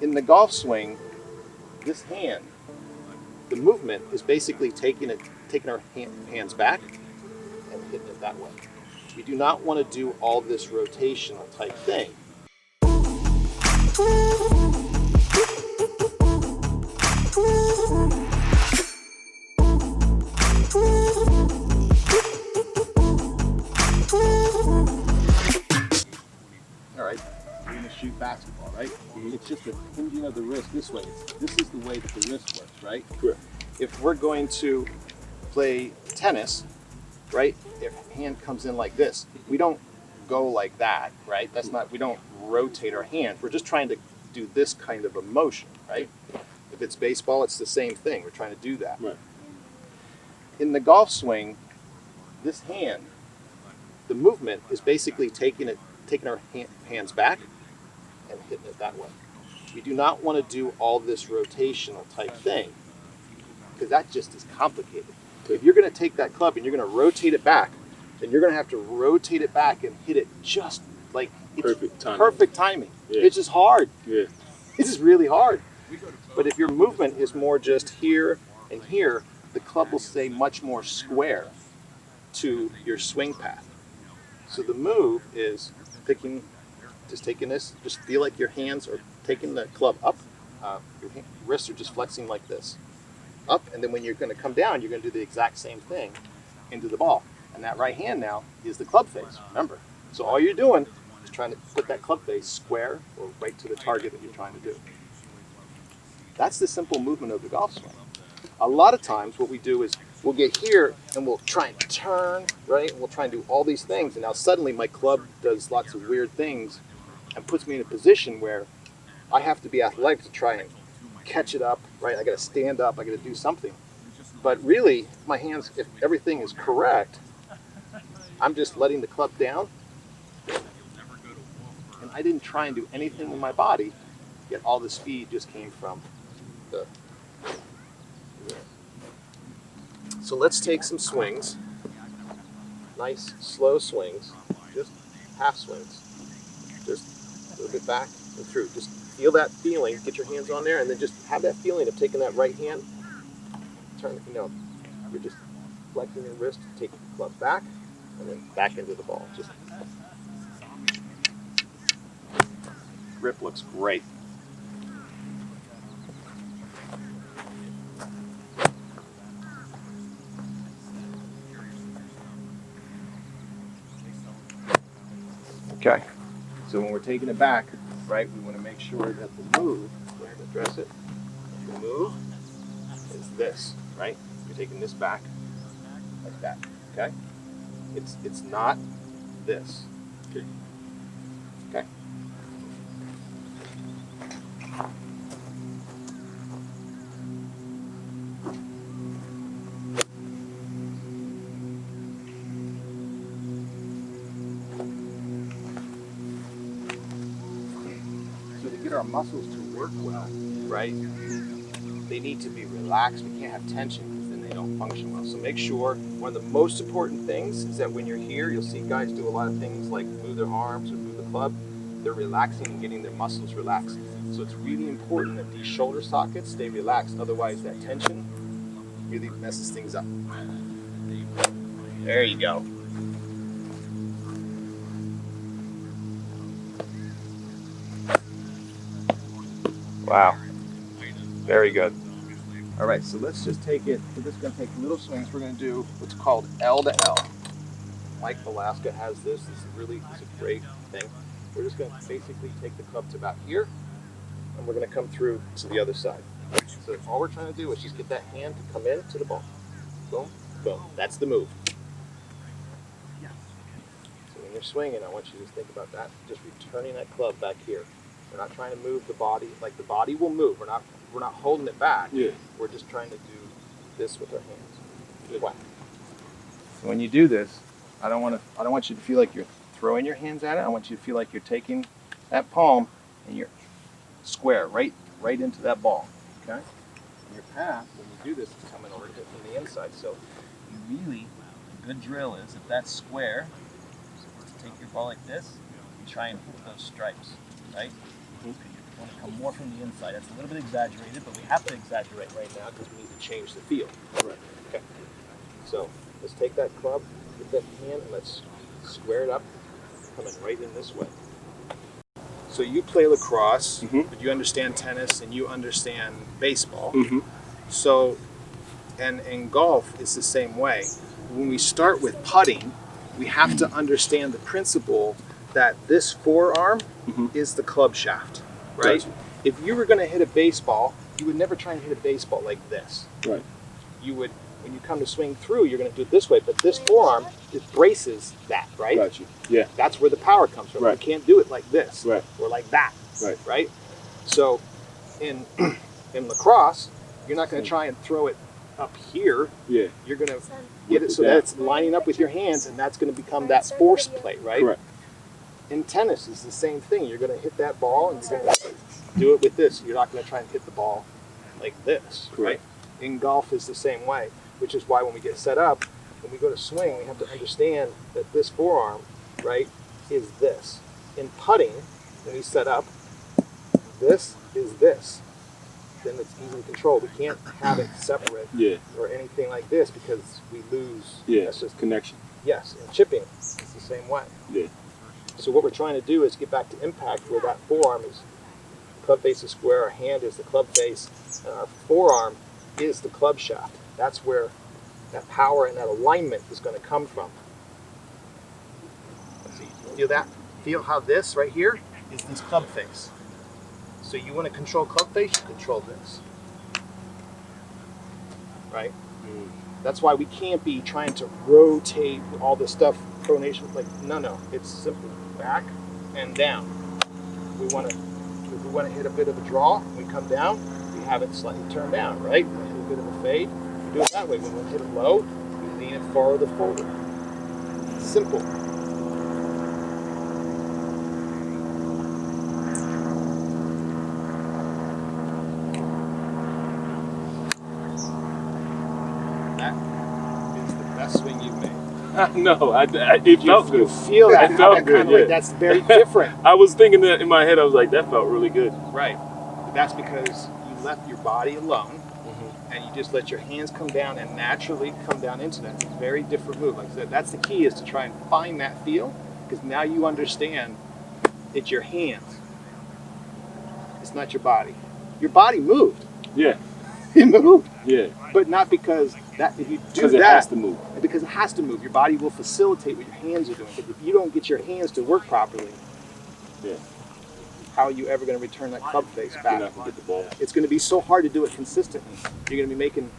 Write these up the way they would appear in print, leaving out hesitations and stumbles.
In the golf swing, this hand, the movement is basically taking our hands back and hitting it that way. We do not want to do all this rotational type thing. All right, we're going to shoot basketball, right? It's just a hinging of the wrist this way. This is the way that the wrist works, right? Correct. If we're going to play tennis, right? If hand comes in like this, we don't go like that, right? That's not, we don't rotate our hand. We're just trying to do this kind of a motion, right? If it's baseball, it's the same thing. We're trying to do that. Right. In the golf swing, this hand, the movement is basically taking our hands back and hitting it that way. We do not want to do all this rotational type thing because that just is complicated. If you're going to take that club and you're going to rotate it back, then you're going to have to rotate it back and hit it just like it's perfect timing. Yeah. It's just hard. Yeah. It's just really hard. But if your movement is more just here and here, the club will stay much more square to your swing path. So the move is taking this, just feel like your hands are taking the club up, your wrists are just flexing like this, up, and then when you're going to come down, you're going to do the exact same thing into the ball. And that right hand now is the club face, remember. So all you're doing is trying to put that club face square or right to the target that you're trying to do. That's the simple movement of the golf swing. A lot of times what we do is we'll get here and we'll try and turn, right? We'll try and do all these things, and now suddenly my club does lots of weird things and puts me in a position where I have to be athletic to try and catch it up, right? I got to stand up, I got to do something. But really, my hands, if everything is correct, I'm just letting the club down, and I didn't try and do anything in my body, yet all the speed just came from the... So let's take some swings, nice slow swings, just half swings, just a little bit back and through. Just feel that feeling, get your hands on there, and then just have that feeling of taking that right hand, turn, you're just flexing your wrist, take the club back, and then back into the ball. Just grip looks great. Okay, so when we're taking it back, right, we want to make sure that the move, go ahead and address it, the move is this, right? You're taking this back like that, okay? It's not this. Okay. Okay. So to get our muscles to work well, right, they need to be relaxed. We can't have tension because then they don't function well. So make sure, one of the most important things is that when you're here, you'll see guys do a lot of things like move their arms or move the club. They're relaxing and getting their muscles relaxed. So it's really important that these shoulder sockets stay relaxed. Otherwise, that tension really messes things up. There you go. Wow. Very good. All right, so let's just take it. We're just going to take little swings. We're going to do what's called L to L. Mike Alaska has this. This is a great thing. We're just going to basically take the club to about here, and we're going to come through to the other side. So all we're trying to do is just get that hand to come in to the ball. Boom, boom. That's the move. So when you're swinging, I want you to just think about that. Just returning that club back here. We're not trying to move the body. Like the body will move. We're not holding it back. Yeah. We're just trying to do this with our hands. Whack. So when you do this, I don't want you to feel like you're throwing your hands at it. I want you to feel like you're taking that palm and you're square right into that ball. Okay? And your path, when you do this, is coming over from the inside. So you really, a good drill is if that's square, so let's take your ball like this, you try and hit those stripes, right? Mm-hmm. want to come more from the inside. That's a little bit exaggerated, but we have to exaggerate right now because we need to change the feel. Right. Okay. So let's take that club, get that hand, and let's square it up, coming right in this way. So you play lacrosse, but you understand tennis and you understand baseball. So, and in golf, it's the same way. When we start with putting, we have to understand the principle that this forearm is the club shaft, right? Gotcha. If you were going to hit a baseball, you would never try and hit a baseball like this. Right. You would, when you come to swing through, you're going to do it this way, but this forearm, it braces that, right? Gotcha. Yeah. That's where the power comes from. Right. You can't do it like this, right, or like that, right, right? So in lacrosse, you're not going to try and throw it up here. Yeah. You're going to get it so that it's lining up with your hands, and that's going to become that force play, right? Correct. In tennis, it's the same thing. You're going to hit that ball, and you're going to do it with this. You're not going to try and hit the ball like this, Correct. right? In golf, is the same way, which is why when we get set up, when we go to swing, we have to understand that this forearm, right, is this. In putting, when we set up, this is this. Then it's easily controlled. We can't have it separate or anything like this because we lose. Yeah, that's just connection. Yes, and chipping, it's the same way. Yeah. So what we're trying to do is get back to impact where that forearm is, club face is square, our hand is the club face, and our forearm is the club shaft. That's where that power and that alignment is going to come from. See, feel that? Feel how this right here is this club face. So you want to control club face, you control this. Right? That's why we can't be trying to rotate all this stuff, pronation, like, no. It's simply back and down. If we want to hit a bit of a draw, we come down, we have it slightly turned down, right? We hit a bit of a fade, we do it that way. When we hit it low, we lean it farther forward. Simple. That is the best swing you've made. No, it felt good. You feel that? It felt good. Like, that's very different. I was thinking that in my head. I was like, that felt really good. Right. But that's because you left your body alone, and you just let your hands come down and naturally come down into that. It's a very different move. Like I said, that's the key, is to try and find that feel, because now you understand it's your hands. It's not your body. Your body moved. Yeah. It moved. Yeah. But not because that, if you do that, it has to move. Because it has to move. Your body will facilitate what your hands are doing. But if you don't get your hands to work properly, how are you ever going to return that club face back? You're not going to get the ball. It's going to be so hard to do it consistently. You're going to be making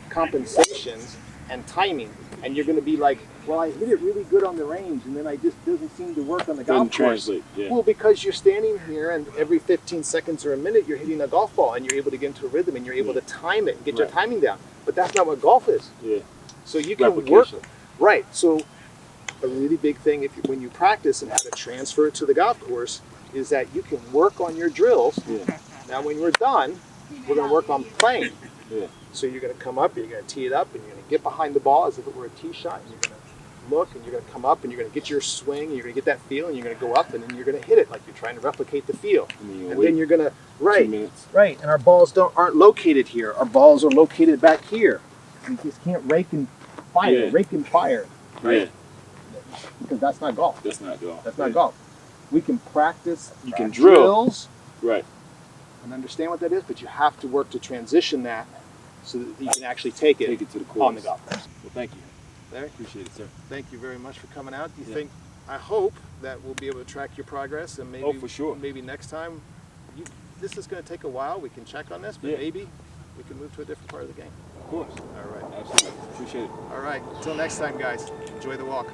compensations and timing, and you're going to be like, well, I hit it really good on the range, and then I just doesn't seem to work on the golf course. Translate. Yeah. Well, because you're standing here, and every 15 seconds or a minute, you're hitting a golf ball, and you're able to get into a rhythm, and you're able to time it and get your timing down. But that's not what golf is. Yeah. So you can work. Right. So a really big thing, when you practice and how to transfer it to the golf course, is that you can work on your drills. Yeah. Now, when we're done, we're going to work on playing. Yeah. So you're going to come up, you're going to tee it up, and you're going to get behind the ball as if it were a tee shot, and you're going to look, and you're going to come up, and you're going to get your swing, and you're going to get that feel, and you're going to go up, and then you're going to hit it like you're trying to replicate the feel. And then you're going to, 2 minutes. Right, and our balls aren't located here. Our balls are located back here. You just can't rake and fire, right? Yeah. Because that's not golf. That's not golf. That's not golf. We can practice. You can drill. Drills. Right. And understand what that is, but you have to work to transition that so that you can actually take it to the course. on the golf course. Well, thank you. There. Appreciate it, sir. Thank you very much for coming out. Do you think? I hope that we'll be able to track your progress, and maybe, for sure. Maybe next time. This is going to take a while. We can check on this, but maybe we can move to a different part of the game. Of course. All right. Absolutely. Appreciate it. All right. Until next time, guys. Enjoy the walk.